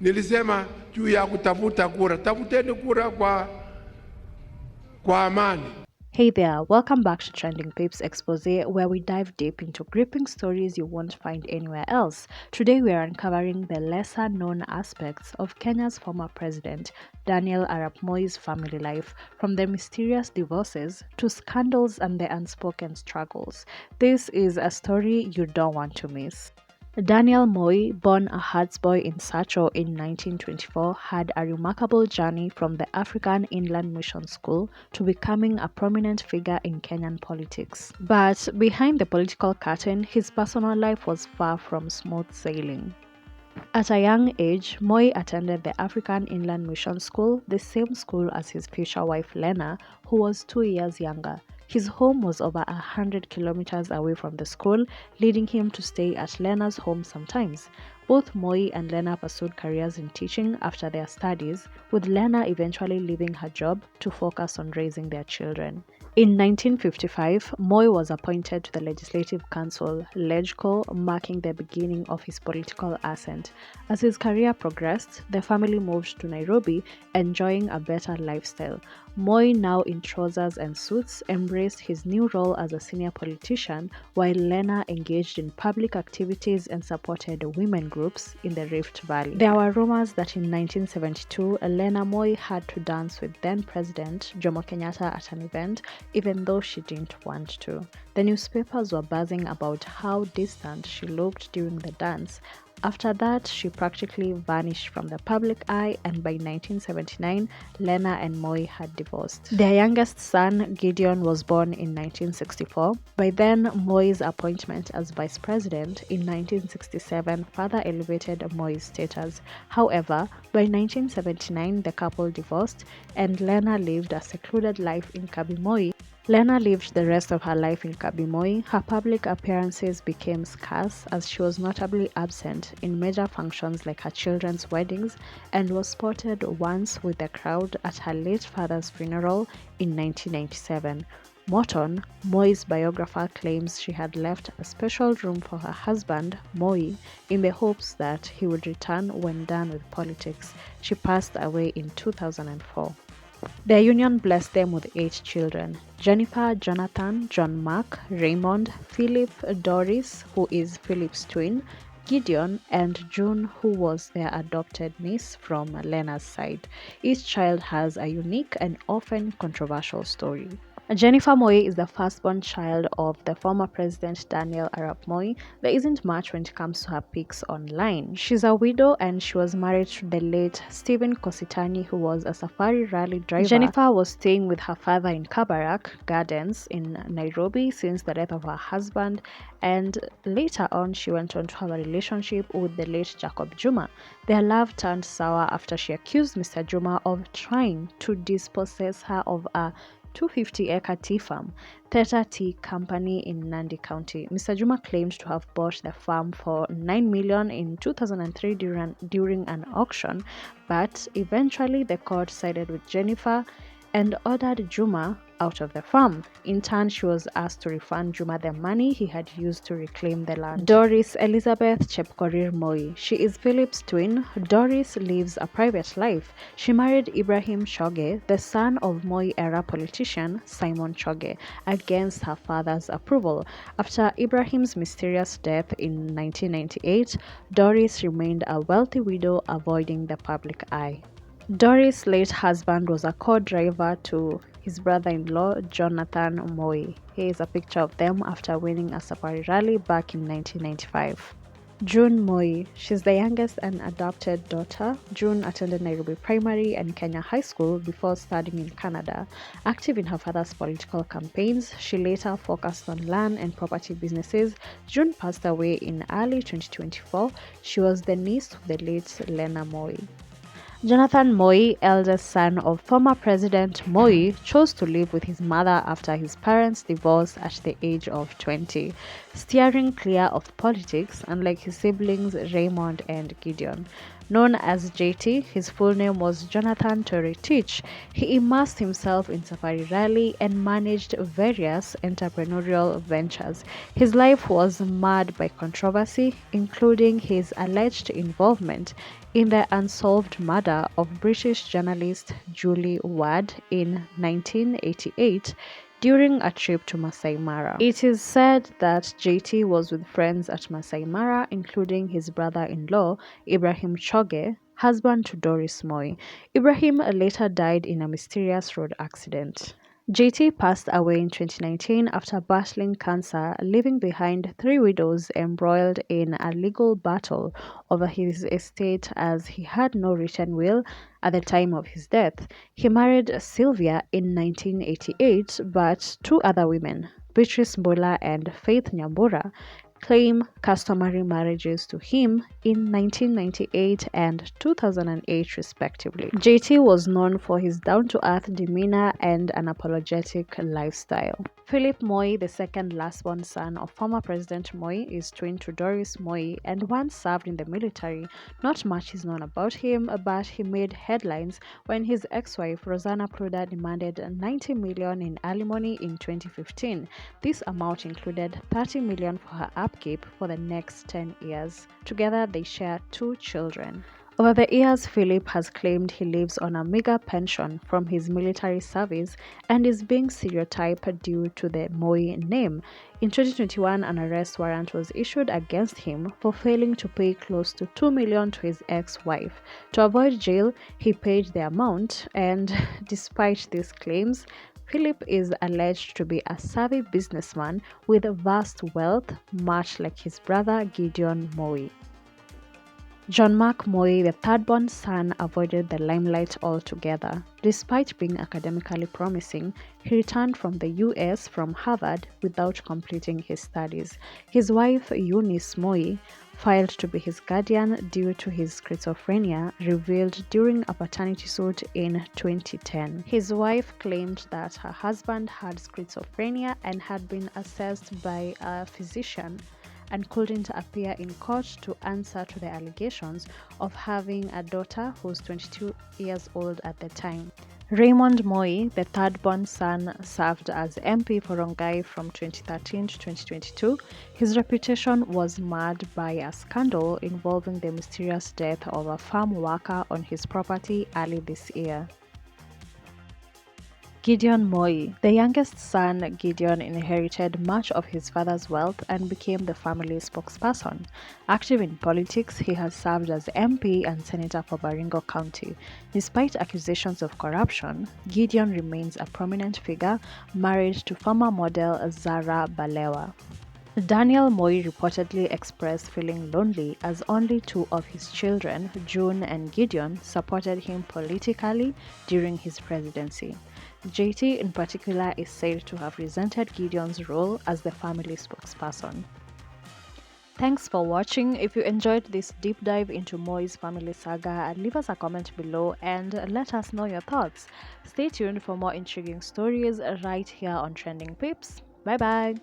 Nilisema juu ya kutafuta kura, tafuteni kura kwa amani. Hey there, welcome back to Trending Papes Expose, where we dive deep into gripping stories you won't find anywhere else. Today we are uncovering the lesser known aspects of Kenya's former president, Daniel Arap Moi's family life, from the mysterious divorces to scandals and the unspoken struggles. This is a story you don't want to miss. Daniel Moi, born a Herds boy in Sacho in 1924, had a remarkable journey from the African Inland Mission School to becoming a prominent figure in Kenyan politics. But behind the political curtain, his personal life was far from smooth sailing. At a young age, Moi attended the African Inland Mission School, the same school as his future wife Lena, who was 2 years younger. His home was over 100 kilometers away from the school, leading him to stay at Lena's home sometimes. Both Moi and Lena pursued careers in teaching after their studies, with Lena eventually leaving her job to focus on raising their children. In 1955, Moi was appointed to the Legislative Council, LegCo, marking the beginning of his political ascent. As his career progressed, the family moved to Nairobi, enjoying a better lifestyle. Moi, now in trousers and suits, embraced his new role as a senior politician, while Lena engaged in public activities and supported women groups in the Rift Valley. There were rumors that in 1972, Lena Moi had to dance with then-President Jomo Kenyatta at an event, even though she didn't want to. The newspapers were buzzing about how distant she looked during the dance. After that, she practically vanished from the public eye, and by 1979, Lena and Moi had divorced. Their youngest son, Gideon, was born in 1964. By then, Moi's appointment as vice president in 1967 further elevated Moi's status. However, by 1979, the couple divorced, and Lena lived a secluded life in Kabimoi. Lena lived the rest of her life in Kabimoi. Her public appearances became scarce as she was notably absent in major functions like her children's weddings and was spotted once with the crowd at her late father's funeral in 1997. Morton, Moi's biographer, claims she had left a special room for her husband, Moi, in the hopes that he would return when done with politics. She passed away in 2004. Their union blessed them with 8 children: Jennifer, Jonathan, John Mark, Raymond, Philip, Doris, who is Philip's twin, Gideon, and Jun, who was their adopted niece from Lena's side. Each child has a unique and often controversial story. Jennifer Moi is the firstborn child of the former president Daniel Arap Moi. There isn't much when it comes to her pics online. She's a widow and she was married to the late Stephen Kositani, who was a safari rally driver. Jennifer was staying with her father in Kabarak Gardens in Nairobi since the death of her husband, and later on she went on to have a relationship with the late Jacob Juma. Their love turned sour after she accused Mr. Juma of trying to dispossess her of a 250-acre tea farm, Theta Tea Company in Nandi County. Mr. Juma claimed to have bought the farm for 9 million in 2003 during an auction, but eventually the court sided with Jennifer and ordered Juma out of the farm. In turn, she was asked to refund Juma the money he had used to reclaim the land. Doris Elizabeth Chepkorir Moi. She is Philip's twin. Doris lives a private life. She married Ibrahim Choge, the son of Moi-era politician Simon Choge, against her father's approval. After Ibrahim's mysterious death in 1998, Doris remained a wealthy widow, avoiding the public eye. Doris' late husband was a co-driver to his brother-in-law, Jonathan Moi. Here is a picture of them after winning a safari rally back in 1995. Jun Moi. She's the youngest and adopted daughter. Jun attended Nairobi Primary and Kenya High School before studying in Canada. Active in her father's political campaigns, she later focused on land and property businesses. Jun passed away in early 2024. She was the niece of the late Lena Moi. Jonathan Moi, eldest son of former President Moi, chose to live with his mother after his parents' divorce at the age of 20, steering clear of politics, unlike his siblings Raymond and Gideon. Known as JT, his full name was Jonathan Toretich. He immersed himself in safari rally and managed various entrepreneurial ventures. His life was marred by controversy, including his alleged involvement in the unsolved murder of British journalist Julie Ward in 1988 during a trip to Masai Mara. It is said that JT was with friends at Masai Mara, including his brother-in-law Ibrahim Choge, husband to Doris Moi. Ibrahim later died in a mysterious road accident. JT passed away in 2019 after battling cancer, leaving behind three widows embroiled in a legal battle over his estate as he had no written will at the time of his death. He married Sylvia in 1988, but two other women, Beatrice Mbola and Faith Nyambura, claim customary marriages to him in 1998 and 2008 respectively. JT was known for his down-to-earth demeanor and an apologetic lifestyle. Philip Moi, the second last-born son of former President Moi, is twin to Doris Moi and once served in the military. Not much is known about him, but he made headlines when his ex-wife Rosanna Pruda demanded $90 million in alimony in 2015. This amount included $30 million for her upkeep for the next 10 years. Together, they share two children. Over the years, Philip has claimed he lives on a meager pension from his military service and is being stereotyped due to the Moi name. In 2021, an arrest warrant was issued against him for failing to pay close to $2 million to his ex-wife. To avoid jail, he paid the amount, and despite these claims, Philip is alleged to be a savvy businessman with vast wealth, much like his brother Gideon Moi. Jun Moi, the third-born son, avoided the limelight altogether. Despite being academically promising, he returned from the US from Harvard without completing his studies. His wife, Eunice Moi, filed to be his guardian due to his schizophrenia revealed during a paternity suit in 2010. His wife claimed that her husband had schizophrenia and had been assessed by a physician and couldn't appear in court to answer to the allegations of having a daughter who was 22 years old at the time. Raymond Moi, the third-born son, served as MP for Rongai from 2013 to 2022. His reputation was marred by a scandal involving the mysterious death of a farm worker on his property early this year. Gideon Moi. The youngest son, Gideon, inherited much of his father's wealth and became the family's spokesperson. Active in politics, he has served as MP and senator for Baringo County. Despite accusations of corruption, Gideon remains a prominent figure, married to former model Zara Balewa. Daniel Moi reportedly expressed feeling lonely as only two of his children, Jun and Gideon, supported him politically during his presidency. JT in particular is said to have resented Gideon's role as the family spokesperson. Thanks for watching. If you enjoyed this deep dive into Moi's family saga, leave us a comment below and let us know your thoughts. Stay tuned for more intriguing stories right here on Trending Pips. Bye bye!